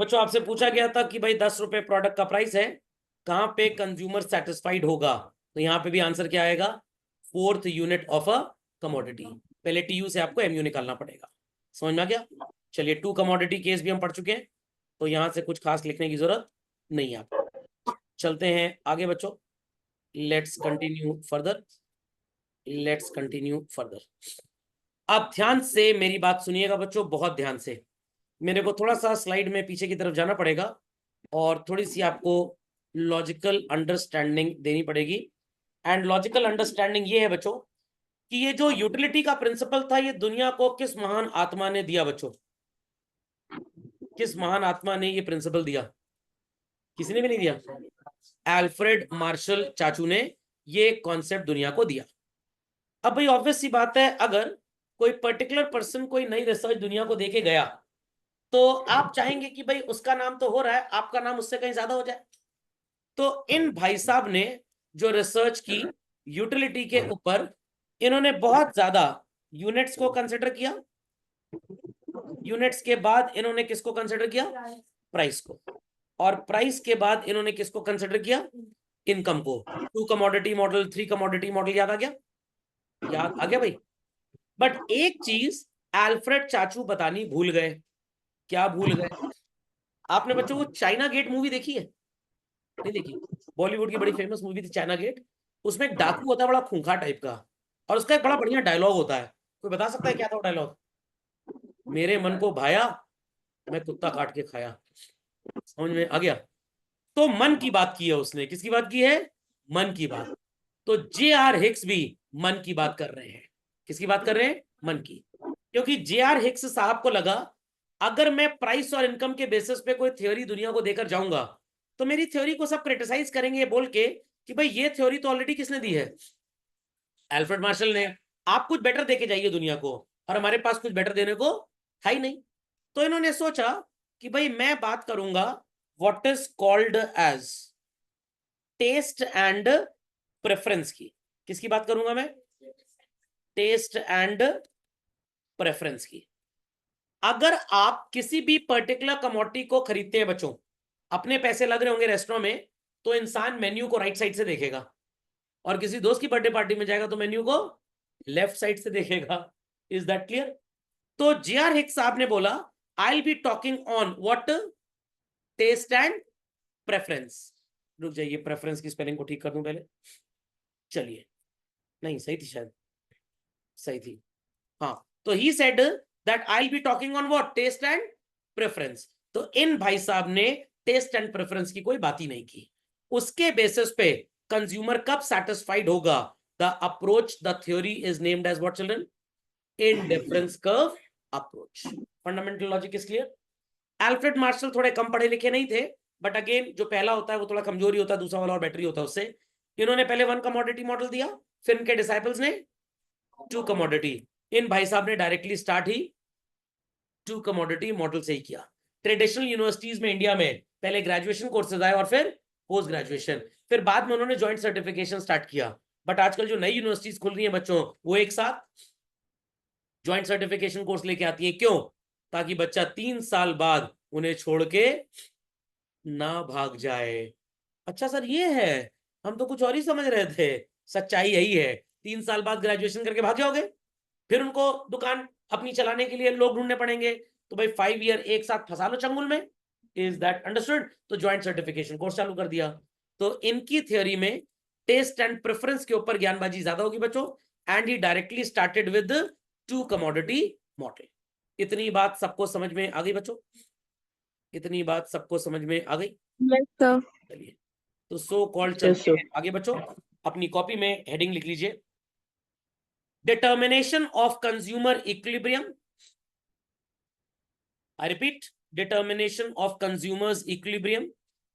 बच्चों आपसे पूछा गया था कि भाई 10 रुपए प्रोडक्ट का प्राइस है, कहां पे कंज्यूमर सेटिस्फाइड होगा, तो यहाँ पे भी आंसर क्या आएगा, fourth unit of a commodity. पहले टीयू से आपको एमयू निकालना पड़ेगा। समझ में आ गया? चलिए, टू कमोडिटी केस भी हम पढ़ चुके हैं, तो यहां से कुछ खास लिखने की जरूरत नहीं है आपको। चलते हैं आगे बच्चों, let's continue further, let's continue further. आप ध्यान से मेरी बात सुनिएगा बच्चों, बहुत ध्यान से। मेरे को थोड़ा सा स्लाइड में पीछे की तरफ जाना पड़ेगा और थोड़ी सी आपको लॉजिकल अंडरस्टैंडिंग देनी पड़ेगी। एंड लॉजिकल अंडरस्टैंडिंग ये है बच्चों कि ये जो यूटिलिटी का प्रिंसिपल था, ये दुनिया को किस महान आत्मा ने दिया बच्चों? किस महान आत्मा ने ये प्रिंसिपल दिया? किसी ने भी नहीं दिया। अल्फ्रेड मार्शल चाचू ने ये कॉन्सेप्ट दुनिया को दिया। अब भाई ऑब्वियस सी बात है, अगर कोई पर्टिकुलर पर्सन कोई नई रिसर्च दुनिया को देके गया, तो आप चाहेंगे कि भाई उसका नाम तो हो रहा है, आपका नाम उससे कहीं ज्यादा हो जाए। तो इन भाई साहब ने जो रिसर्च की यूटिलिटी के ऊपर, इन्होंने बहुत ज्यादा यूनिट्स को कंसिडर किया। यूनिट्स के बाद इन्होंने किसको कंसिडर किया? प्राइस को। और प्राइस के बाद इन्होंने किसको कंसिडर किया? इनकम को। 2 कमोडिटी मॉडल, 3 कमोडिटी मॉडल, याद आ गया? याद आ गया भाई? बट एक चीज अल्फ्रेड चाचू बतानी भूल गए। क्या भूल गए? आपने बच्चों को चाइना गेट मूवी देखी है? नहीं देखी? बॉलीवुड की बड़ी फेमस मूवी थी चाइना गेट। उसमें एक डाकू होता है बड़ा खूंखार टाइप का, और उसका एक बड़ा बढ़िया डायलॉग होता है। कोई बता सकता है क्या था वो डायलॉग? मेरे मन को भाया, मैं कुत्ता काट के खाया। समझ में आ गया? तो मन की बात की है उसने। किसकी बात की है? मन की बात। तो जे आर हिक्स भी मन की बात कर रहे हैं। किसकी बात कर रहे हैं? मन की। क्योंकि जे आर हिक्स साहब को लगा, अगर मैं प्राइस और इनकम के बेसिस पे कोई थ्योरी दुनिया को देकर जाऊंगा, तो मेरी थ्योरी को सब क्रिटिसाइज करेंगे बोल के कि भाई ये थ्योरी तो ऑलरेडी किसने दी है? अल्फ्रेड मार्शल ने। आप कुछ बेटर देके जाइए दुनिया को, और हमारे पास कुछ बेटर देने को है ही नहीं। तो इन्होंने सोचा कि भाई मैं बात करूंगा what is called as taste and preference की। किसकी बात करूंगा मैं? टेस्ट एंड प्रेफरेंस की। अगर आप किसी भी पर्टिकुलर कमोडिटी को खरीदते हैं बच्चों, अपने पैसे लग रहे होंगे रेस्टोरेंट में, तो इंसान मेन्यू को राइट साइड से देखेगा, और किसी दोस्त की बर्थडे पार्टी में जाएगा तो मेन्यू को लेफ्ट साइड से देखेगा। Is that clear? तो जे आर हिक्स साहब ने बोला, I will be talking on what taste and preference. रुक जाइए, प्रेफरेंस की स्पेलिंग को ठीक कर दूं पहले। चलिए, नहीं सही थी शायद, सही थी। हाँ, तो he said that I will be talking on what taste and preference. तो इन भाई साहब ने टेस्ट एंड प्रेफरेंस की कोई बात ही नहीं की। उसके बेसिस पे कंज्यूमर कब सेटिस्फाइड होगा? The approach, the theory is named as what children? Indifference curve approach. Fundamental logic is clear? Alfred Marshall थोड़े कम पढ़े लिखे नहीं थे, बट अगेन जो पहला होता है वो थोड़ा कमजोरी होता है, दूसरा वाला और बैटरी होता है उससे। इन्होंने पहले 1 कमोडिटी मॉडल दिया, फिर इनके डिसाइपल्स ने 2 कमोडिटी। इन भाई साहब ने डायरेक्टली स्टार्ट ही 2 कमोडिटी मॉडल से ही किया। ट्रेडिशनल यूनिवर्सिटीज में इंडिया में पहले ग्रेजुएशन कोर्सेज आए और फिर पोस्ट ग्रेजुएशन, फिर बाद में उन्होंने ज्वाइंट सर्टिफिकेशन स्टार्ट किया। बट आजकल जो नई यूनिवर्सिटीज खुल रही है बच्चों, वो एक साथ ज्वाइंट सर्टिफिकेशन कोर्स लेके आती है। क्यों? ताकि बच्चा 3 साल बाद उन्हें छोड़ के ना भाग जाए। अच्छा सर ये है, हम तो कुछ और ही समझ रहे थे। सच्चाई यही है, 3 साल बाद ग्रेजुएशन करके भाग जाओगे, फिर उनको दुकान अपनी चलाने के लिए लोग ढूंढने पड़ेंगे। तो भाई 5 ईयर एक साथ फंसा लो चंगुल में। Is that understood? तो ज्वाइंट सर्टिफिकेशन कोर्स चालू कर दिया। तो इनकी थ्योरी में टेस्ट एंड प्रेफरेंस के ऊपर ज्ञानबाजी ज्यादा होगी बच्चों। And he directly started with 2 commodity model. इतनी बात सबको समझ में आ गई बच्चों? इतनी बात सबको समझ में आ गई? Yes, sir. चलिए, तो सो कॉल्ड Yes, चलते sir. हैं आगे बच्चों। अपनी कॉपी में हेडिंग लिख लीजिए, determination of consumer equilibrium. I repeat, determination of consumer's equilibrium,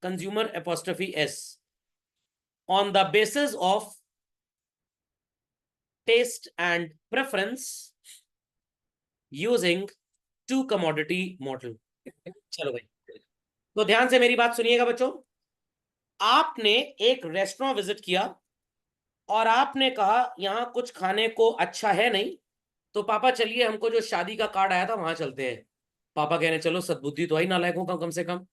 consumer apostrophe S, on the basis of taste and preference using 2 commodity model। चलो भाई, तो ध्यान से मेरी बात सुनिएगा बच्चों। आपने एक रेस्टोरेंट विजिट किया और आपने कहा यहां कुछ खाने को अच्छा है नहीं, तो पापा चलिए हमको जो शादी का कार्ड आया था वहां चलते हैं। पापा कह रहे चलो सद्बुद्धि तो आई, नालायक हूं कम से कम।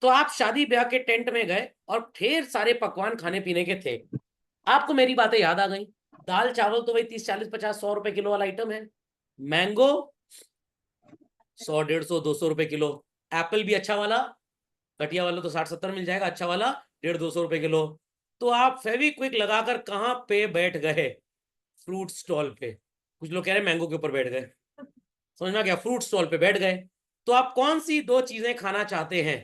तो आप शादी ब्याह के टेंट में गए और ढेर सारे पकवान खाने पीने के थे। आपको मेरी बातें याद आ गई। दाल चावल तो वही 30 40 50 100 रुपए किलो वाला आइटम है। मैंगो 100 150 200 रुपए किलो। एप्पल भी अच्छा वाला, घटिया वाला तो 60 70 मिल जाएगा, अच्छा वाला 150 200 रुपए किलो। तो आप फेविक्विक लगाकर कहाँ पे बैठ गए? फ्रूट स्टॉल पे। कुछ लोग कह रहे हैं मैंगो के ऊपर बैठ गए, समझ में आ गया, फ्रूट स्टॉल पे बैठ गए। तो आप कौन सी दो चीजें खाना चाहते हैं?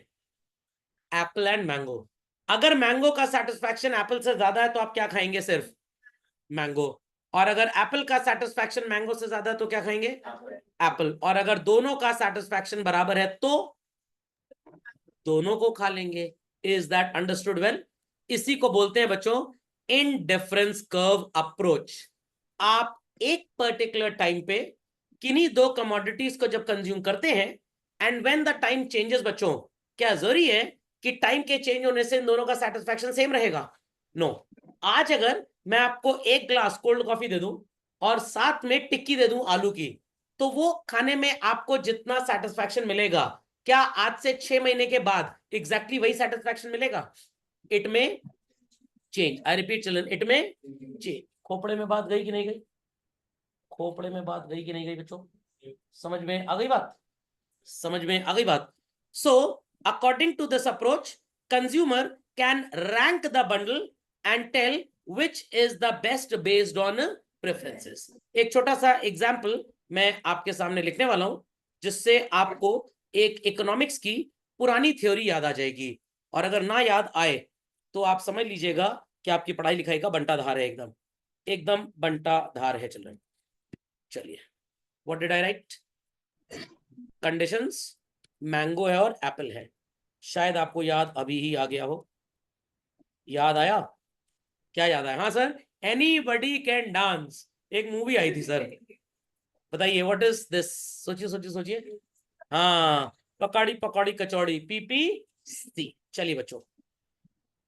Apple and mango. अगर मैंगो का सेटिस्फैक्शन एप्पल से ज्यादा है तो आप क्या खाएंगे? सिर्फ मैंगो। और अगर एप्पल का सेटिस्फैक्शन मैंगो से ज्यादा है तो क्या खाएंगे? एप्पल। और अगर दोनों का सेटिस्फैक्शन बराबर है तो दोनों को खा लेंगे। Is that understood well? इसी को बोलते हैं बच्चों इनडिफरेंस कर्व अप्रोच। आप एक पर्टिकुलर टाइम पे किन्हीं दो कमोडिटीज को जब कंज्यूम करते हैं, and when the time changes, बच्चों क्या जरूरी है कि टाइम के चेंज होने से इन दोनों का सेटिस्फैक्शन सेम रहेगा? नो। आज अगर मैं आपको एक ग्लास कोल्ड कॉफी दे दूं और साथ में टिक्की दे दूं आलू की, तो वो खाने में आपको जितना सेटिस्फैक्शन मिलेगा, क्या आज से 6 महीने के बाद एग्जैक्टली वही सेटिस्फैक्शन मिलेगा? इट में change. I repeat children, it में चेंज। खोपड़े में बात गई कि नहीं गई? खोपड़े में बात गई कि नहीं गई बच्चों? समझ में आ गई बात? समझ में आ गई बात? So according to this approach, consumer can rank the bundle and tell which is the best based on preferences. एक छोटा सा एग्जाम्पल मैं आपके सामने लिखने वाला हूं, जिससे आपको एक इकोनॉमिक्स की पुरानी थ्योरी याद आ जाएगी। और अगर ना याद आए तो आप समझ लीजिएगा कि आपकी पढ़ाई लिखाई का बंटा धार है, एकदम एकदम बंटा धार है चिल्ड्रन। चलिए, what did I right? Conditions mango है और एप्पल है। शायद आपको याद अभी ही आ गया हो। याद आया? क्या याद आया? हाँ सर, एनीबडी कैन डांस, एक मूवी आई थी सर। बताइए व्हाट इज दिस? सोचिए सोचिए सोचिए। हाँ, पकौड़ी पकौड़ी कचौड़ी, पीपी सी। चलिए बच्चों,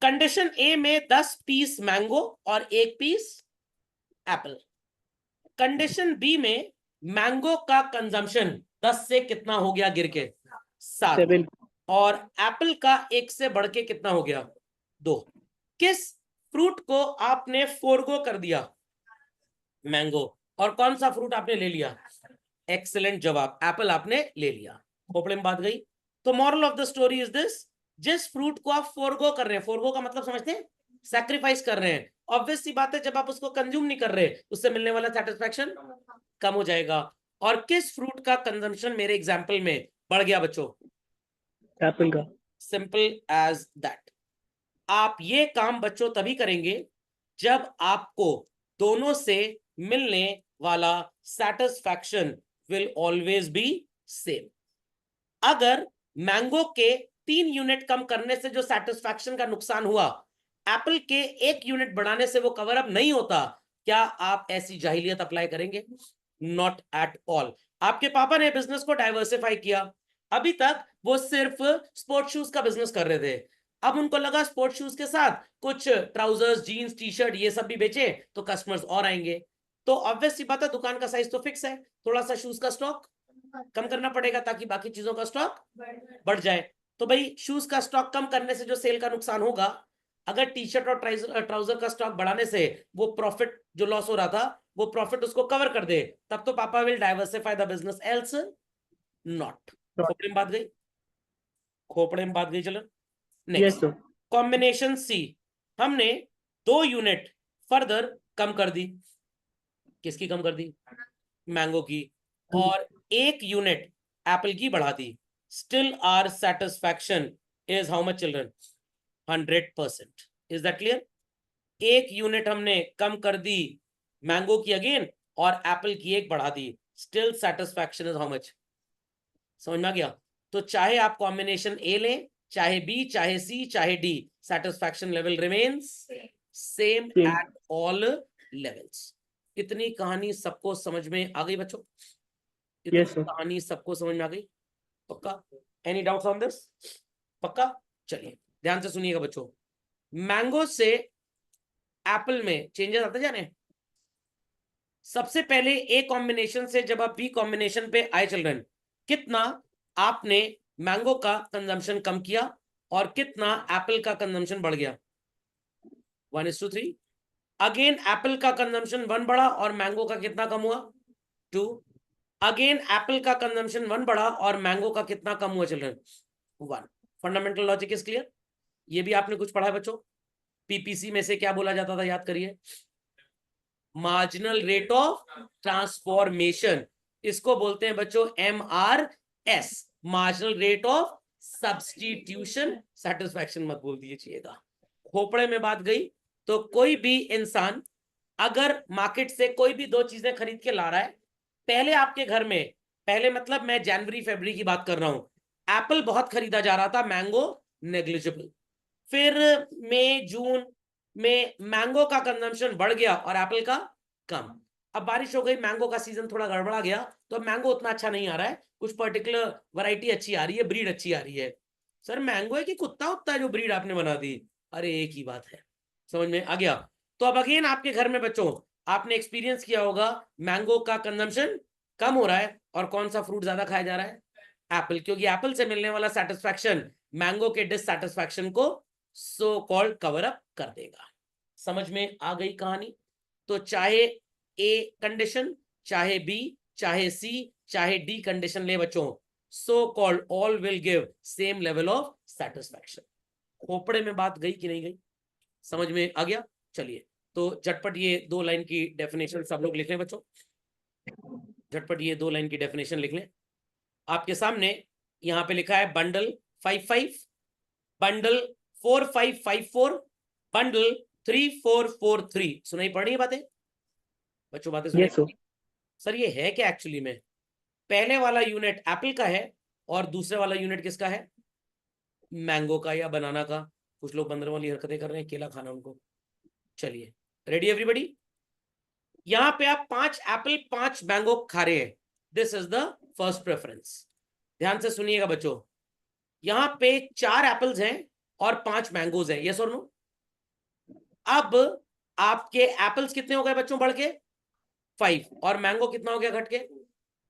कंडीशन ए में 10 पीस मैंगो और 1 पीस एप्पल। कंडीशन बी में मैंगो का कंजम्पशन 10 से कितना हो गया गिर के? 7। और एप्पल का 1 से बढ़ के कितना हो गया? 2। किस फ्रूट को आपने फोरगो कर दिया? मैंगो। और कौन सा फ्रूट आपने ले लिया? एक्सीलेंट जवाब, एप्पल आपने ले लिया। खोपड़े में बात गई। तो moral of the story is this, जिस फ्रूट को आप फोरगो कर रहे हैं, फोरगो का मतलब समझते हैं? सैक्रिफाइस कर रहे हैं। ऑब्वियस सी बात है, जब आप उसको कंज्यूम नहीं कर रहे, उससे मिलने वाला सेटिस्फैक्शन कम हो जाएगा। और किस फ्रूट का कंजम्पशन मेरे एग्जाम्पल में बढ़ गया बच्चों? एप्पल का। Simple as that. आप ये काम बच्चों तभी करेंगे जब आपको दोनों से मिलने वाला satisfaction will always be same. अगर मैंगो के 3 यूनिट कम करने से जो सेटिस्फैक्शन का नुकसान हुआ, एप्पल के 1 यूनिट बढ़ाने से वो कवर अप नहीं होता, क्या आप ऐसी जाहिलियत अप्लाई करेंगे? Not at all. आपके पापा ने बिजनेस को डाइवर्सिफाई किया। अभी तक वो सिर्फ स्पोर्ट्स शूज का बिजनेस कर रहे थे। अब उनको लगा स्पोर्ट्स शूज के साथ कुछ ट्राउजर्स, जीन्स, टी शर्ट ये सब भी बेचे तो कस्टमर्स और आएंगे। तो ऑब्वियस सी बात है, दुकान का साइज तो फिक्स है, थोड़ा सा शूज का स्टॉक कम करना पड़ेगा ताकि बाकी चीजों का स्टॉक बढ़ जाए। तो भाई शूज का स्टॉक कम करने से जो सेल का नुकसान होगा, अगर टी शर्ट और ट्राउजर का स्टॉक बढ़ाने से वो प्रॉफिट जो लॉस हो रहा था, वो प्रॉफिट उसको कवर कर दे, तब तो पापा will diversify the business, else not. खोपड़े में बात गई? खोपड़े में बात गई। चलो नेक्स्ट, कॉम्बिनेशन सी। हमने 2 यूनिट फर्दर कम कर दी। किसकी कम कर दी? मैंगो की। और 1 यूनिट एप्पल की बढ़ा दी। Still are satisfaction is how much children? 100%। Is that clear? 1 unit हमने कम कर दी मैंगो की अगेन, और एप्पल की 1 बढ़ा दी। Still satisfaction is how much? समझ में आ गया? तो चाहे आप कॉम्बिनेशन ए लें, चाहे बी, चाहे सी, चाहे D, satisfaction level remains same at all levels. इतनी कहानी सबको समझ में आ गई बच्चों? इतनी कहानी सबको समझ में आ गई? पक्का? Any doubts on this? पक्का? चलिए ध्यान से सुनिएगा बच्चों। मैंगो से एप्पल में चेंजेस आते जा रहे हैं। सबसे पहले ए कॉम्बिनेशन से जब आप बी कॉम्बिनेशन पे आए चिल्ड्रन, कितना आपने मैंगो का कंजम्पशन कम किया और कितना एप्पल का कंजम्पशन बढ़ गया 1:3 अगेन एप्पल का कंजम्पशन 1 बढ़ा और मैंगो का कितना कम हुआ 2 अगेन एप्पल का कंजम्पशन 1 बढ़ा और मैंगो का कितना कम हुआ children 1 fundamental logic is clear ये भी आपने कुछ पढ़ा है बच्चों पीपीसी में से क्या बोला जाता था याद करिए मार्जिनल रेट ऑफ ट्रांसफॉर्मेशन इसको बोलते हैं बच्चों MRS marginal rate of substitution satisfaction मत बोल दीजिएगा खोपड़े में बात गई तो कोई भी इंसान अगर मार्केट से कोई भी दो चीजें खरीद के ला रहा है पहले आपके घर में पहले मतलब मैं जनवरी फरवरी की बात कर रहा हूं एप्पल बहुत खरीदा जा रहा था मैंगो नेग्लिजिबल फिर मई जून में मैंगो का कंजम्पशन बढ़ गया और एप्पल का कम अब बारिश हो गई मैंगो का सीजन थोड़ा गड़बड़ा गया तो अब मैंगो उतना अच्छा नहीं आ रहा है कुछ पर्टिकुलर वैरायटी अच्छी आ रही है ब्रीड अच्छी आ रही है सर मैंगो है कि कुत्ता उत्ता है जो ब्रीड आपने बना दी अरे एक ही बात है समझ में आ गया तो अब अगेन आपके घर में बच्चों आपने एक्सपीरियंस किया होगा मैंगो का कंजम्पशन कम हो रहा है और कौन सा फ्रूट ज्यादा खाया जा रहा है एप्पल क्योंकि एप्पल से मिलने वाला सेटिस्फैक्शन मैंगो के डिससैटिस्फैक्शन को सो कॉल्ड कवर अप कर देगा समझ में आ गई कहानी तो चाहे ए कंडीशन चाहे बी चाहे सी चाहे डी कंडीशन ले बच्चों so called all will give same level of satisfaction खोपड़े में बात गई कि नहीं गई समझ में आ गया चलिए तो झटपट ये 2 लाइन की डेफिनेशन सब लोग लिख लें बच्चों झटपट ये 2 लाइन की डेफिनेशन लिख लें आपके सामने यहां पे लिखा है बंडल 55 बंडल 4554 बंडल 3443 सुनाई पड़ रही है बातें बच्चों बातें सुनाई Yes, sir. सर ये है क्या एक्चुअली में पहले वाला यूनिट एप्पल का है और दूसरे वाला यूनिट किसका है मैंगो का या बनाना का कुछ लोग 15 वाली हरकतें कर रहे हैं केला खाना उनको चलिए रेडी एवरीबॉडी यहां पे आप 5 एप्पल 5 मैंगो खा रहे हैं this is the first preference ध्यान से सुनिएगा बच्चों यहां पे 4 एप्पल्स हैं और 5 मैंगोज हैं यस और नो अब आपके एप्पल्स कितने हो गए बच्चों बढ़ के 5 और मैंगो कितना हो गया घट के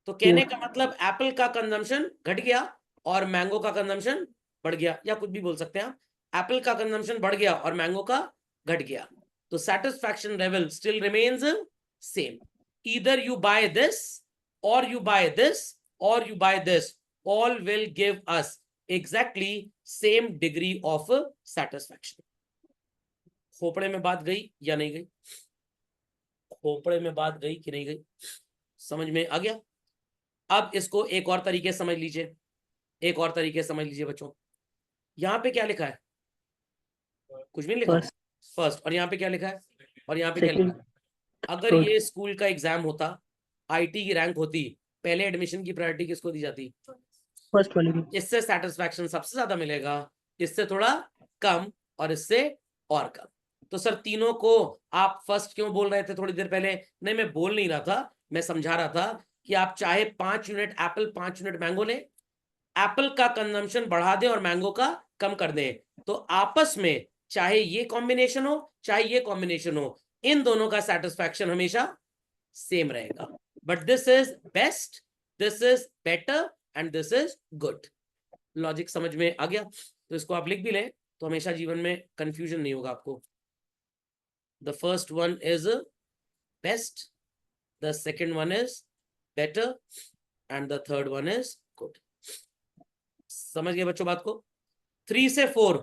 तो कहने का मतलब एप्पल का कंजम्पशन घट गया और मैंगो का कंजम्पशन बढ़ गया या कुछ भी बोल सकते हैं आप एप्पल का कंजम्पशन बढ़ गया और मैंगो का घट गया तो satisfaction level still remains same either you buy this और यू बाय दिस और you buy this all will give us exactly same degree of satisfaction खोपड़े में बात गई या नहीं गई खोपड़े में बात गई कि नहीं गई समझ में आ गया अब इसको एक और तरीके से समझ लीजिए एक और तरीके से समझ लीजिए बच्चों यहाँ पे क्या लिखा है कुछ भी नहीं लिखा फर्स्ट और यहाँ पे क्या लिखा है और यहाँ पे क्या लिखा है अगर ये स्कूल का एग्जाम होता आईटी की रैंक होती पहले एडमिशन की प्रायोरिटी किसको दी जाती फर्स्ट वाले की इससे सेटिस्फैक्शन सबसे ज्यादा मिलेगा इससे थोड़ा कम और इससे और कम तो सर तीनों को आप फर्स्ट क्यों बोल रहे थे थोड़ी देर पहले नहीं मैं बोल नहीं रहा था मैं समझा रहा था कि आप चाहे 5 यूनिट एप्पल 5 यूनिट मैंगो ले एप्पल का कंजम्पशन बढ़ा दें और मैंगो का कम कर दें तो आपस में चाहे ये कॉम्बिनेशन हो चाहे ये कॉम्बिनेशन हो इन दोनों का सेटिस्फैक्शन हमेशा सेम रहेगा but this is best this is better and this is good logic समझ में आ गया तो इसको आप लिख भी लें तो हमेशा जीवन में कंफ्यूजन नहीं होगा आपको the first one is best the second one is better and the third one is good समझ गए बच्चों बात को 3 से 4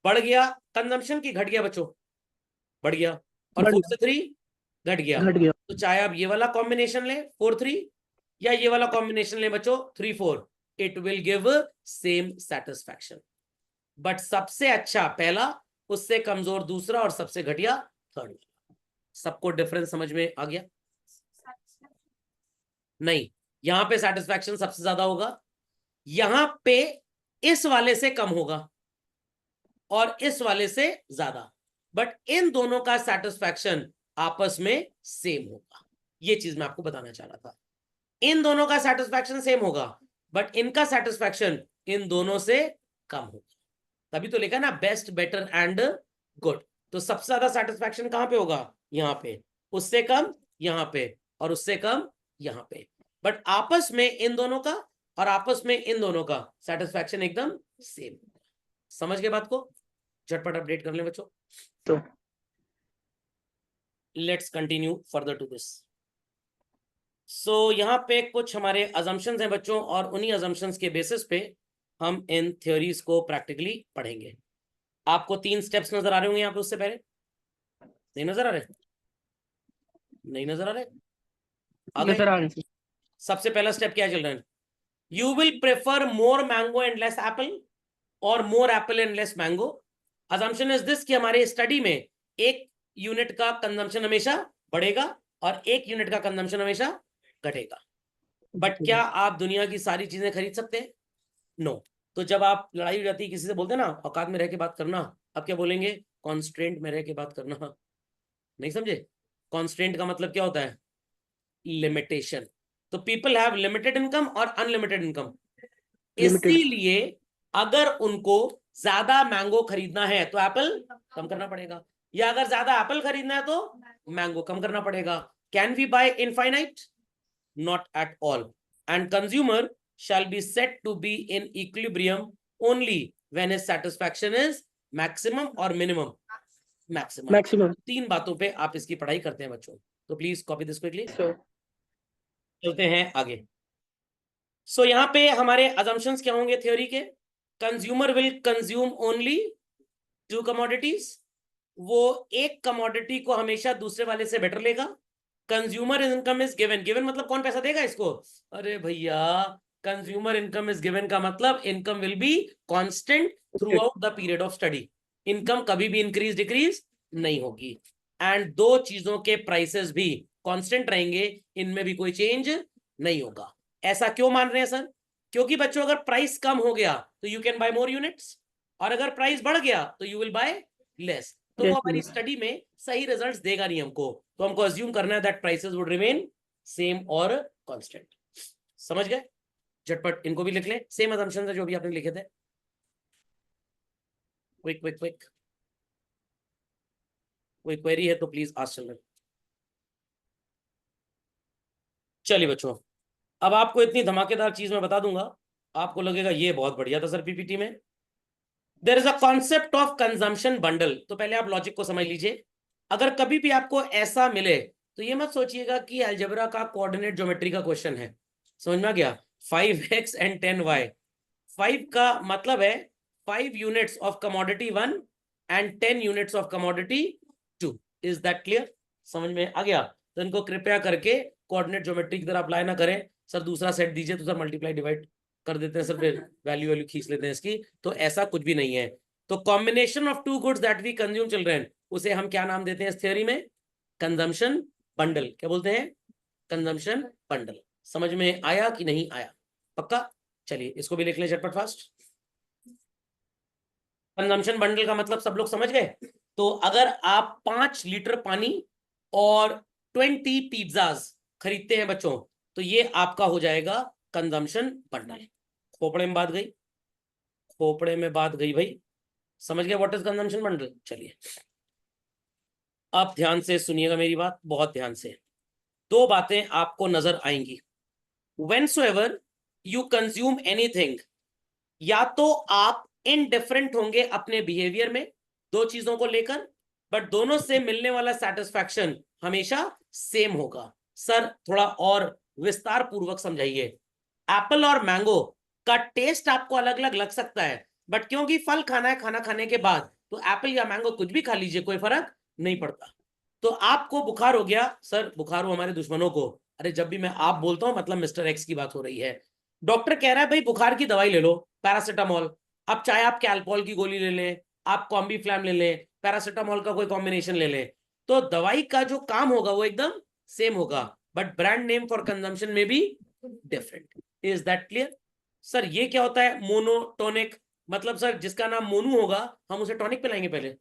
बढ़ गया कंजम्पशन की घट गया बच्चों बढ़ गया और 4 से 3 घट गया तो चाहे आप ये वाला कॉम्बिनेशन ले 4-3 या ये वाला कॉम्बिनेशन ले बच्चों 3-4 it will give same satisfaction but सबसे अच्छा पहला उससे कमजोर दूसरा और सबसे घटिया थर्ड सबको डिफरेंस समझ में आ गया नहीं यहां पे सेटिस्फैक्शन सबसे ज्यादा होगा यहां पे इस वाले से कम होगा और इस वाले से ज्यादा बट इन दोनों का सेटिस्फैक्शन आपस में सेम होगा ये चीज मैं आपको बताना चाह रहा था इन दोनों का सेटिस्फैक्शन सेम होगा बट इनका सेटिस्फैक्शन इन दोनों से कम होगा तभी तो लिखा ना बेस्ट बेटर एंड गुड तो सबसे ज्यादा सेटिस्फैक्शन कहां पे होगा यहाँ पे उससे कम यहाँ पे और उससे कम यहाँ पे बट आपस में इन दोनों का और आपस में इन दोनों का सेटिस्फैक्शन एकदम सेम। समझ गए बात को? झटपट अपडेट कर लें बच्चों। तो let's continue further to this. So यहाँ पे कुछ हमारे अजम्पशंस हैं बच्चों, और उन्हीं अजम्पशंस के बेसिस पे हम इन थ्योरीज को प्रैक्टिकली पढ़ेंगे। आपको 3 स्टेप्स नजर आ रहे होंगे यहाँ पे, उससे पहले नहीं नजर आ रहे? नहीं नजर आ रहे? आ गए? नजर आ रही थी। सबसे पहला स्टेप क्या चल रहा है? You will prefer more mango and less apple और more apple and less mango. Assumption is this कि हमारे स्टडी में 1 यूनिट का कंजम्पशन हमेशा बढ़ेगा और 1 यूनिट का कंजम्पशन हमेशा घटेगा। बट क्या आप दुनिया की सारी चीजें खरीद सकते हैं? नो। तो जब आप लड़ाई हो जाती है किसी से, बोलते हैं ना औकात में रह के बात करना, आप क्या बोलेंगे? कॉन्स्ट्रेंट में रह के बात करना। नहीं समझे? कॉन्स्ट्रेंट का मतलब क्या होता है? लिमिटेशन। तो पीपल हैव लिमिटेड इनकम और अनलिमिटेड इनकम, इसीलिए अगर उनको ज्यादा मैंगो खरीदना है तो एप्पल कम करना पड़ेगा, या अगर ज्यादा एप्पल खरीदना है तो मैंगो कम करना पड़ेगा। Can we buy infinite? Not at all. And consumer shall be said to be in equilibrium only when his satisfaction is maximum or minimum? Maximum. Maximum. 3 बातों पे आप इसकी पढ़ाई करते हैं बच्चों, तो प्लीज कॉपी दिस क्विकली। तो चलते हैं आगे। सो यहाँ पे हमारे assumptions क्या होंगे थ्योरी के? Consumer will consume only 2 commodities, वो एक कमोडिटी को हमेशा दूसरे वाले से बेटर लेगा। Consumer income is given, given मतलब कौन पैसा देगा इसको? अरे भैया, कंज्यूमर इनकम इज गिवन का मतलब income will be constant through out the period of study. Income कभी भी इंक्रीज डिक्रीज नहीं होगी। एंड 2 चीजों के प्राइसेस भी कांस्टेंट रहेंगे, इनमें भी कोई चेंज नहीं होगा। ऐसा क्यों मान रहे हैं सर? क्योंकि बच्चों अगर प्राइस कम हो गया तो you can buy more units, और अगर प्राइस बढ़ गया तो यू विल बाय लेस। तो वो हमारी स्टडी में सही रिजल्ट्स देगा नहीं हमको, तो हमको अज्यूम करना है that prices would remain same और कांस्टेंट। समझ गए? झटपट इनको भी लिख लें, सेम असम्पशंस है जो भी आपने लिखे थे। Quick quick quick. कोई क्वेरी है तो प्लीज आज चल रहे। चलिए बच्चों, अब आपको इतनी धमाकेदार चीज मैं बता दूंगा, आपको लगेगा ये बहुत बढ़िया था सर पीपीटी में। There is a concept of consumption bundle. तो पहले आप लॉजिक को समझ लीजिए। अगर कभी भी आपको ऐसा मिले तो ये मत सोचिएगा कि अलजेब्रा का कोऑर्डिनेट ज्योमेट्री का क्वेश्चन है। समझ में आ गया? 5x and 10y। 5 का मतलब है 5 units of commodity 1 and 10 units of commodity 2। Is that clear? समझ में आ गया? तो इनको कृपया करके कोऑर्डिनेट ज्योमेट्री की तरह अप्लाई ना करें। सर दूसरा सेट दीजिए तो सर मल्टीप्लाई डिवाइड कर देते हैं सर, फिर वैल्यू वैल्यू खींच लेते हैं इसकी। तो ऐसा कुछ भी नहीं है। तो combination of 2 goods that we consume children, उसे हम क्या नाम देते हैं इस थ्योरी में? Consumption bundle. क्या बोलते हैं? Consumption bundle. समझ में आया कि नहीं आया? पक्का? चलिए इसको भी लिख लें झटपट फास्ट। कंजम्पशन बंडल का मतलब सब लोग समझ गए? तो अगर आप 5 लीटर पानी और 20 पिज्जाज खरीदते हैं बच्चों, तो ये आपका हो जाएगा कंजम्पशन बंडल। खोपड़े में बात गई? खोपड़े में बात गई भाई। समझ गया व्हाट इज कंजम्पशन बंडल? चलिए अब ध्यान से सुनिएगा मेरी बात, बहुत ध्यान से। 2 बातें आपको नजर आएंगी। whensoever you consume anything, या तो आप इनडिफरेंट होंगे अपने बिहेवियर में 2 चीजों को लेकर, बट दोनों से मिलने वाला सेटिस्फैक्शन हमेशा सेम होगा। सर थोड़ा और विस्तार पूर्वक समझाइए। एप्पल और मैंगो का टेस्ट आपको अलग अलग लग सकता है, बट क्योंकि फल खाना है खाना खाने के बाद, तो एप्पल या मैंगो कुछ भी खा लीजिए, कोई फर्क नहीं पड़ता। तो आपको बुखार हो गया, सर बुखार हो हमारे दुश्मनों को। अरे जब भी मैं आप बोलता हूं मतलब मिस्टर एक्स की बात हो रही है। डॉक्टर कह रहा है भाई बुखार की दवाई ले लो, पैरासिटामोल। अब चाहे आप कैल्पोल की गोली ले लें, आप कॉम्बीफ्लैम ले लें, पैरासिटामोल का कोई कॉम्बिनेशन ले लें, तो दवाई का जो काम होगा वो एकदम सेम होगा, but brand name for consumption में भी different. Is that clear? Sir ये क्या होता है मोनोटोनिक? मतलब सर जिसका नाम मोनू होगा हम उसे टॉनिक पिलाएंगे पहले?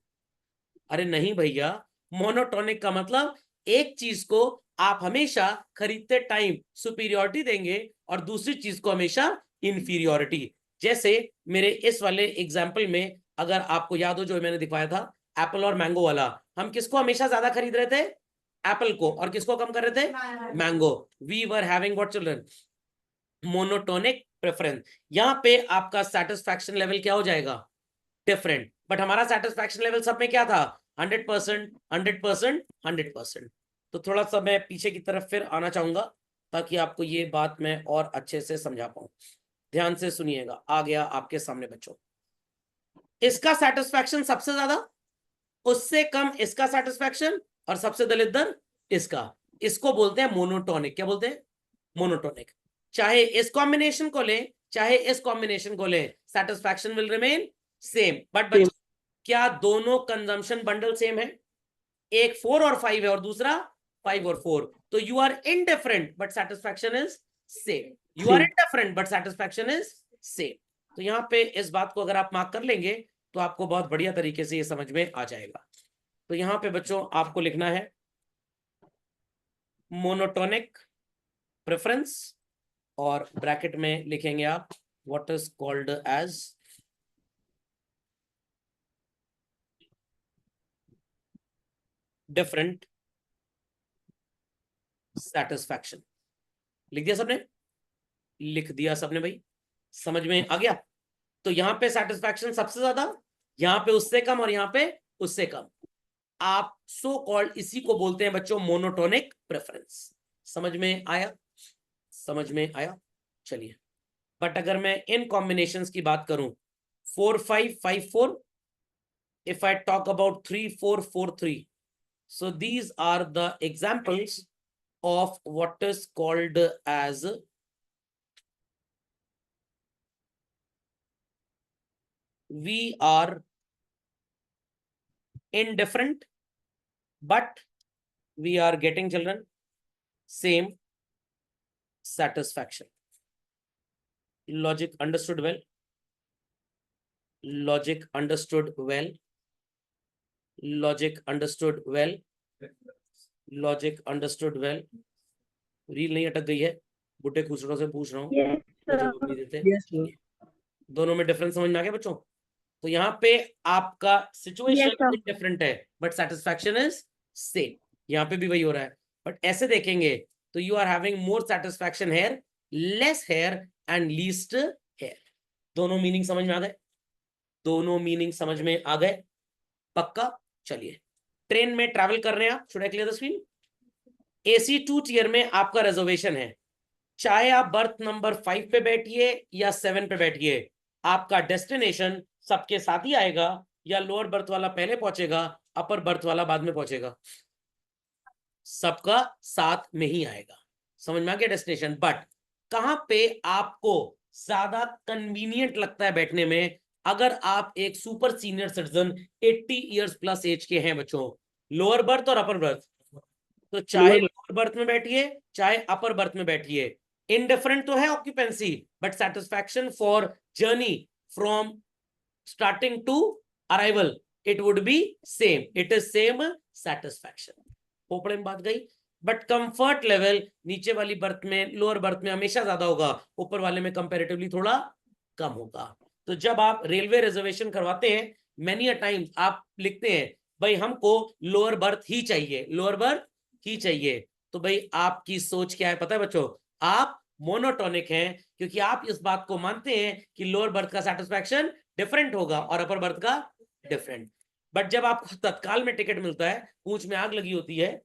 अरे नहीं भैया, मोनोटोनिक का मतलब एक चीज को आप हमेशा खरीदते टाइम सुपीरियोरिटी देंगे और दूसरी चीज को हमेशा इंफीरियोरिटी। जैसे मेरे इस वाले एग्जाम्पल में अगर आपको याद हो जो मैंने दिखाया था एप्पल और मैंगो वाला, हम किसको हमेशा ज्यादा खरीद रहे थे? एप्पल को, और किसको कम कर रहे थे? Mango. We were having what children? Monotonic preference. यहां पे आपका सेटिस्फैक्शन लेवल क्या हो जाएगा, डिफरेंट। बट हमारा सेटिस्फैक्शन लेवल सब में क्या था, 100%, 100%, 100%। तो थोड़ा सा मैं पीछे की तरफ फिर आना चाहूंगा ताकि आपको ये बात मैं और अच्छे से समझा पाऊं। ध्यान से सुनिएगा, आ गया आपके सामने बच्चों। इसका सेटिस्फैक्शन सबसे ज्यादा, उससे कम इसका सेटिस्फैक्शन, और सबसे दलिद्र इसका। इसको बोलते हैं मोनोटोनिक। क्या बोलते हैं, मोनोटोनिक। चाहे इस कॉम्बिनेशन को ले चाहे इस कॉम्बिनेशन को ले, satisfaction will remain same. But बच्चों, क्या दोनों कंजम्पशन बंडल सेम है? एक 4 और 5 है और दूसरा 5 और 4। तो you are indifferent but satisfaction is same. You are indifferent but satisfaction is same. तो यहां पे इस बात को अगर आप मार्क कर लेंगे तो आपको बहुत बढ़िया तरीके से ये समझ में आ जाएगा। तो यहां पे बच्चों आपको लिखना है मोनोटोनिक प्रेफरेंस, और ब्रैकेट में लिखेंगे आप what is called as different satisfaction. लिख दिया सबने, लिख दिया सबने भाई, समझ में आ गया? तो यहां पे सेटिस्फैक्शन सबसे ज्यादा, यहां पे उससे कम, और यहां पे उससे कम। आप सो कॉल्ड इसी को बोलते हैं बच्चों मोनोटोनिक प्रेफरेंस। समझ में आया, समझ में आया? चलिए, बट अगर मैं इन कॉम्बिनेशंस की बात करूं, 4 5 5 4, if I talk about 3 4 4 3, so these are the examples of what is called as we are indifferent but we are getting children same satisfaction. Logic understood well? Logic understood well? Logic understood well? Logic understood well? Reel नहीं अटक गई है? बुड्ढे खुसरों से पूछ रहा हूँ, Yes, वो sir. जवाब नहीं देते। Yes, sir. दोनों में डिफरेंस समझ में आ गया बच्चों? तो यहाँ पे आपका Yes, सिचुएशन sir. डिफरेंट है बट सेटिस्फैक्शन इज सेम। यहाँ पे भी वही हो रहा है, बट ऐसे देखेंगे तो you are having more satisfaction here, less here and least here. दोनों मीनिंग समझ में आ गए? दोनों मीनिंग समझ में आ गए? पक्का? चलिए, ट्रेन में ट्रैवल कर रहे हैं आप, should I clear the screen? AC 2 tier में आपका रिजर्वेशन है, चाहे आप बर्थ नंबर 5 पे बैठिए या 7 पे बैठिए, आपका डेस्टिनेशन सबके साथ ही आएगा, या लोअर बर्थ वाला पहले पहुंचेगा, अपर बर्थ वाला बाद में पहुंचेगा, सबका साथ में ही आएगा। समझ में आ गया डेस्टिनेशन? बट कहां पे आपको ज्यादा कन्वीनियंट लगता है बैठने में? अगर आप एक super senior citizen 80 years plus age के हैं बच्चों, लोअर बर्थ और अपर बर्थ, तो चाहे लोअर बर्थ में बैठिए चाहे अपर बर्थ में बैठिए, इनडिफरेंट तो है occupancy, but satisfaction for journey from starting to arrival it would be same, it is same satisfaction. पोपड़े में बात गई। बट कंफर्ट लेवल नीचे वाली बर्थ में, लोअर बर्थ में हमेशा ज्यादा होगा, ऊपर वाले में कंपैरेटिवली थोड़ा कम होगा। तो जब आप रेलवे रिजर्वेशन करवाते हैं, मेनी अ टाइम्स आप लिखते हैं भाई हमको लोअर बर्थ ही चाहिए, लोअर बर्थ ही चाहिए। तो भाई आपकी सोच क्या है पता है बच्चों? आप मोनोटोनिक हैं, क्योंकि आप इस बात को मानते हैं कि लोअर बर्थ का सेटिस्फैक्शन डिफरेंट होगा और अपर बर्थ का डिफरेंट। बट जब आपको तत्काल में टिकट मिलता है, पूंछ में आग लगी होती है,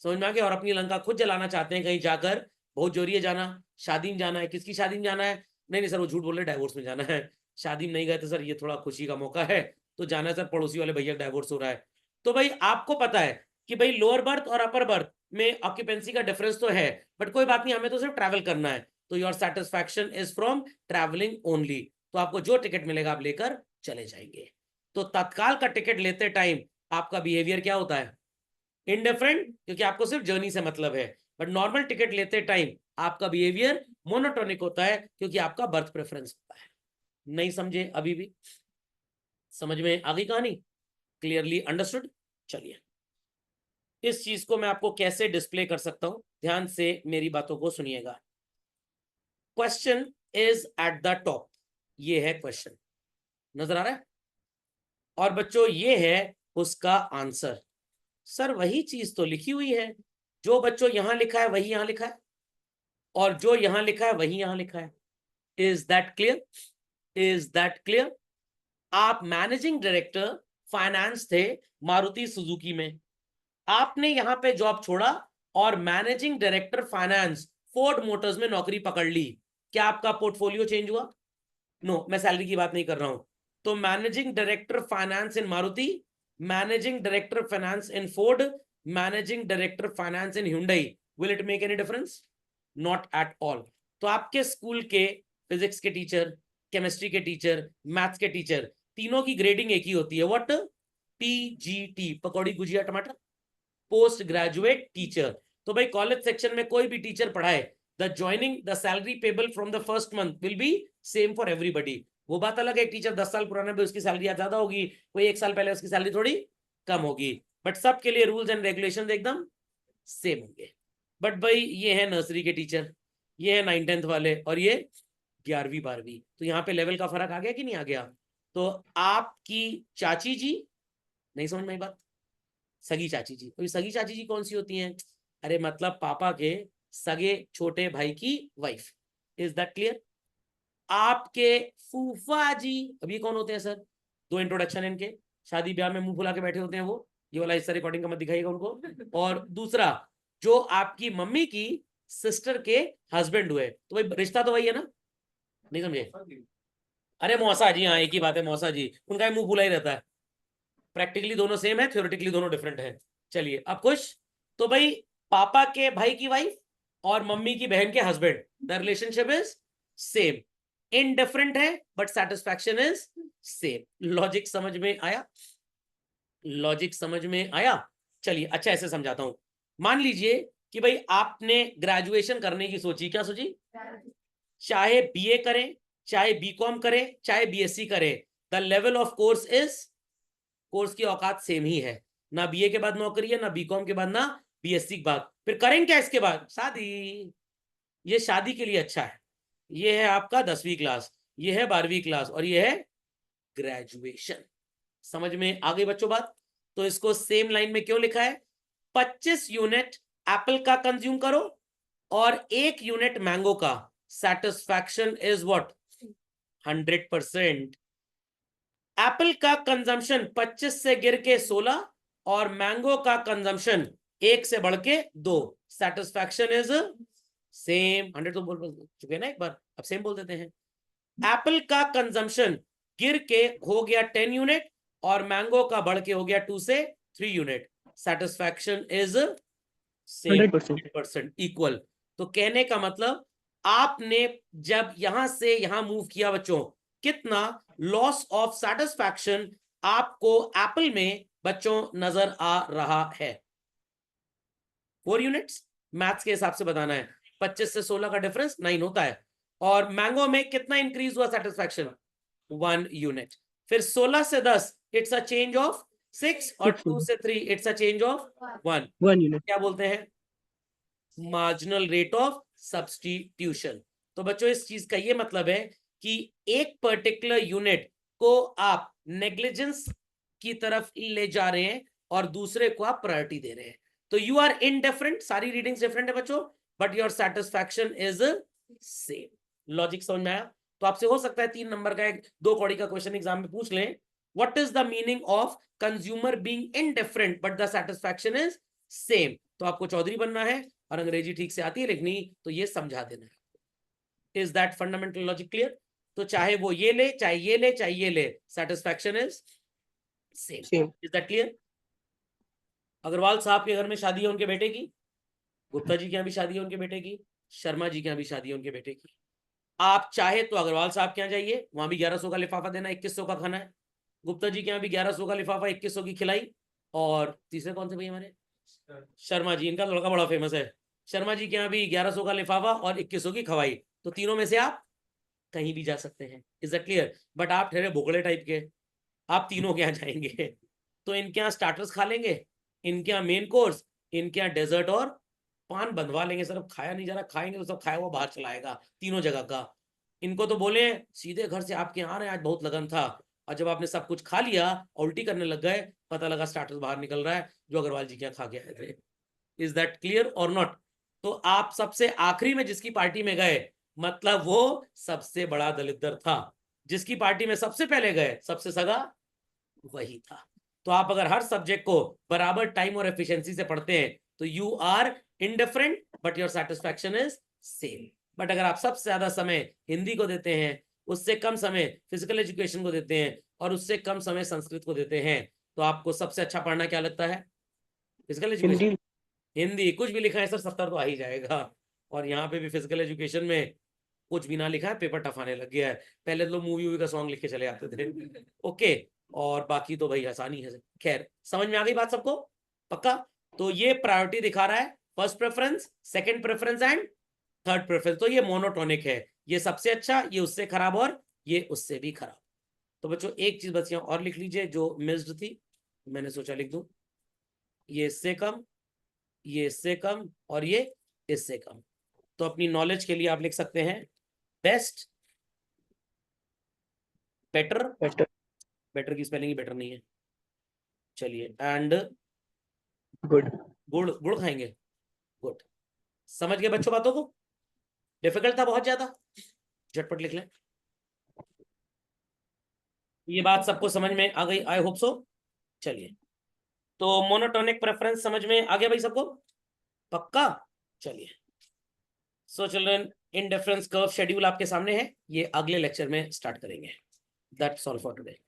समझ में आ गया, और अपनी लंका खुद जलाना चाहते हैं कहीं जाकर, बहुत जरूरी है जाना, शादी में जाना है, किसकी शादी में जाना है? नहीं नहीं सर वो झूठ बोल रहे, डाइवोर्स में जाना है। शादी में नहीं गए तो सर ये थोड़ा खुशी का मौका है, तो जाना है सर, पड़ोसी वाले भैया डाइवोर्स हो रहा है। तो भाई आपको पता है कि भाई लोअर बर्थ और अपर बर्थ में ऑक्यूपेंसी का डिफरेंस तो है, बट कोई बात नहीं, हमें तो सिर्फ ट्रैवल करना है, तो your satisfaction is from travelling only. तो आपको जो टिकट मिलेगा आप लेकर चले जाएंगे। तो तत्काल का टिकट लेते टाइम आपका बिहेवियर क्या होता है? इनडिफरेंट, क्योंकि आपको सिर्फ जर्नी से मतलब है। बट नॉर्मल टिकट लेते टाइम आपका बिहेवियर मोनोटोनिक होता है, क्योंकि आपका बर्थ प्रेफरेंस होता है। नहीं समझे अभी भी? समझ में आ गई कहानी? Clearly understood? चलिए, इस चीज को मैं आपको कैसे डिस्प्ले कर सकता हूं, ध्यान से मेरी बातों को सुनिएगा। Question is at the top, ये है क्वेश्चन, नजर आ रहा है? और बच्चों ये है उसका आंसर। सर वही चीज तो लिखी हुई है, जो बच्चों यहां लिखा है वही यहां लिखा है, और जो यहां लिखा है वही यहां लिखा है। Is that clear? Is that clear? आप मैनेजिंग डायरेक्टर फाइनेंस थे मारुति सुजुकी में, आपने यहां पे जॉब छोड़ा और managing director finance Ford Motors में नौकरी पकड़ ली। क्या आपका पोर्टफोलियो चेंज हुआ? नो, मैं सैलरी की बात नहीं कर रहा हूं। तो managing director finance in Maruti, managing director finance in Ford, managing director finance in Hyundai, will it make any difference? Not at all. तो आपके स्कूल के फिजिक्स के टीचर, केमिस्ट्री के टीचर, मैथ्स के टीचर, तीनों की ग्रेडिंग एक ही होती है। व्हाट? PGT, पकौड़ी गुजिया टमाटर, पोस्ट ग्रेजुएट टीचर। तो भाई कॉलेज सेक्शन में कोई भी टीचर पढ़ाए, the joining the salary payable from the first month will be same for everybody. वो बात अलग है, एक टीचर 10 साल पुराना भी उसकी सैलरी ज्यादा होगी, कोई 1 साल पहले उसकी सैलरी थोड़ी कम होगी, बट सबके लिए रूल्स एंड रेगुलेशंस एकदम सेम होंगे। बट भाई ये है नर्सरी के टीचर, ये है 9th-10th वाले, और ये 11वीं 12वीं, तो यहाँ पे लेवल का फर्क आ गया कि नहीं आ गया? तो आपकी चाची जी, नहीं समझ में आई बात? सगी चाची जी, तो सगी चाची जी कौन सी होती हैं? अरे मतलब पापा के सगे छोटे भाई की वाइफ। Is that clear? आपके फूफा जी, अभी कौन होते हैं सर? 2 इंट्रोडक्शन इनके, शादी ब्याह में मुंह फुला के बैठे होते हैं वो, ये वाला हिस्सा रिकॉर्डिंग का मत दिखाइएगा उनको। और दूसरा, जो आपकी मम्मी की सिस्टर के हस्बैंड हुए, तो भाई रिश्ता तो वही है ना? नहीं समझे? अरे मौसा जी, हाँ एक ही बात है, मौसा जी, उनका मुंह फुला ही रहता है। प्रैक्टिकली दोनों सेम है, थ्योरेटिकली दोनों डिफरेंट है। चलिए अब खुश? तो भाई पापा के भाई की वाइफ और मम्मी की बहन के husband, the relationship is same, indifferent है but satisfaction is same. Logic समझ में आया? लॉजिक समझ में आया? चलिए अच्छा ऐसे समझाता हूं। मान लीजिए कि भाई आपने ग्रेजुएशन करने की सोची, क्या सोची? चाहे बीए करें, चाहे बीकॉम करें, चाहे बीएससी करें, the level of course is, course की औकात सेम ही है, ना बीए के बाद नौकरी है, ना बीकॉम के बाद, ना बीएससी के बाद। फिर करेंगे क्या इसके बाद? शादी। ये शादी के लिए अच्छा है। ये है आपका 10वीं क्लास, ये है 12वीं क्लास, और ये है ग्रेजुएशन। समझ में आ गई बच्चों बात? तो इसको सेम लाइन में क्यों लिखा है? 25 यूनिट एप्पल का कंज्यूम करो और 1 यूनिट मैंगो का, सेटिस्फैक्शन इज व्हाट? 100%। एप्पल का कंजम्पशन 25 से गिर के 16 और मैंगो का कंजम्पशन 1 से बढ़ के 2, सेटिस्फैक्शन इज सेम। 100 तो बोल चुके ना एक बार, अब सेम बोल देते हैं। एप्पल का कंजम्पशन गिर के हो गया 10 यूनिट और मैंगो का बढ़ के हो गया 2 से 3 unit, satisfaction is same, 100% equal. तो कहने का मतलब आपने जब यहां से यहां मूव किया बच्चों, कितना लॉस ऑफ सेटिस्फैक्शन आपको एप्पल में बच्चों नजर आ रहा है? 4 यूनिट्स मैथ्स के हिसाब से बताना है, 25 से 16 का डिफरेंस 9 होता है। और मैंगो में कितना इंक्रीज हुआ सेटिस्फैक्शन? 1 यूनिट। फिर 16 से 10 इट्स अ चेंज ऑफ 6 और 2 से 3 it's a change of 1 unit. क्या बोलते हैं? Marginal rate of substitution. तो बच्चों इस चीज का ये मतलब है कि एक पर्टिकुलर यूनिट को आप नेग्लिजेंस की तरफ ले जा रहे हैं और दूसरे को आप प्रायोरिटी दे रहे हैं। तो यू आर इनडिफरेंट, सारी रीडिंग्स डिफरेंट है बच्चों, but your satisfaction is same. Logic समझ में आया? तो आपसे हो सकता है 3 नंबर का एक 2 कौड़ी का क्वेश्चन एग्जाम में पूछ लें, what is the meaning of consumer being indifferent but the satisfaction is same? तो आपको चौधरी बनना है और अंग्रेजी ठीक से आती है लिखनी, तो ये समझा देना है। Is that fundamental logic clear? तो चाहे वो ये ले, चाहे ये ले, चाहे ये ले, satisfaction is same. Is that clear? Agarwal साहब के घर में शादी है उनके बेटे की, गुप्ता जी के यहाँ भी शादी है उनके बेटे की, शर्मा जी के यहाँ भी शादी है उनके बेटे की। आप चाहे तो अग्रवाल साहब के यहाँ जाइए, वहां भी 1100 का लिफाफा देना, 2100 का खाना है। गुप्ता जी के यहाँ भी 1100 का लिफाफा, 2100 की खिलाई। और तीसरे कौन से भैया हमारे? शर्मा जी, इनका लड़का बड़ा फेमस है। शर्मा जी के यहाँ भी 1100 का लिफाफा और 2100 की खवाई। तो तीनों में से आप कहीं भी जा सकते हैं। Is that clear? बट आप ठहरे भोगड़े टाइप के, आप तीनों के यहाँ जाएंगे तो इनके यहाँ स्टार्टर्स खा लेंगे, इनके यहाँ मेन कोर्स, इनके यहाँ डेजर्ट और पान बंधवा लेंगे। सर अब खाया नहीं जा रहा, खाएंगे तो सब खाया हुआ बाहर चलाएगा तीनों जगह का। इनको तो बोले सीधे घर से आपके यहाँ आ रहे हैं, आज बहुत लगन था, और जब आपने सब कुछ खा लिया उल्टी करने लग गए, पता लगा स्टार्टर्स बाहर निकल रहा है जो अग्रवाल जी के यहाँ खा के आए थे। इज दैट क्लियर और नॉट? तो आप सबसे आखिरी में जिसकी पार्टी में गए मतलब वो सबसे बड़ा दलिद्र था, जिसकी पार्टी में सबसे पहले गए सबसे सगा वही था। तो आप अगर हर सब्जेक्ट को बराबर टाइम और एफिशिएंसी से पढ़ते हैं तो you are indifferent but your satisfaction is same. But अगर आप सबसे ज्यादा समय हिंदी को देते हैं, उससे कम समय फिजिकल एजुकेशन को देते हैं और उससे कम समय संस्कृत को देते हैं, तो आपको सबसे अच्छा पढ़ना क्या लगता है? Physical education, Hindi. हिंदी। कुछ भी लिखा है सर 70 तो आ ही जाएगा। और यहाँ पे भी फिजिकल एजुकेशन में कुछ भी ना लिखा है, पेपर टफ आने लग गया है। पहले तो लोग मूवी वूवी का सॉन्ग लिख के चले आते थे। ओके, और बाकी तो भाई आसानी है। खैर, समझ में आ गई बात सबको? पक्का? तो ये प्रायोरिटी दिखा रहा है, first preference, second preference and third preference. तो ये मोनोटोनिक है, ये सबसे अच्छा, ये उससे खराब और ये उससे भी खराब। तो बच्चों एक चीज बच्चियां और लिख लीजिए जो मिस्ड थी, मैंने सोचा लिख दूं, ये इससे कम, ये इससे कम और ये इससे कम। तो अपनी नॉलेज के लिए आप लिख सकते हैं बेस्ट, बेटर, बेटर। बेटर की स्पेलिंग ही बेटर नहीं है, चलिए, एंड गुड। गुड़, गुड़ खाएंगे, गुड। समझ गए बच्चों बातों को? डिफिकल्ट था बहुत ज्यादा? झटपट लिख लें। ये बात सबको समझ में आ गई, आई होप सो। चलिए, तो मोनोटोनिक प्रेफरेंस समझ में आ गया भाई सबको? पक्का? चलिए, so children, indifference curve schedule आपके सामने है, ये अगले लेक्चर में स्टार्ट करेंगे। That's all for today.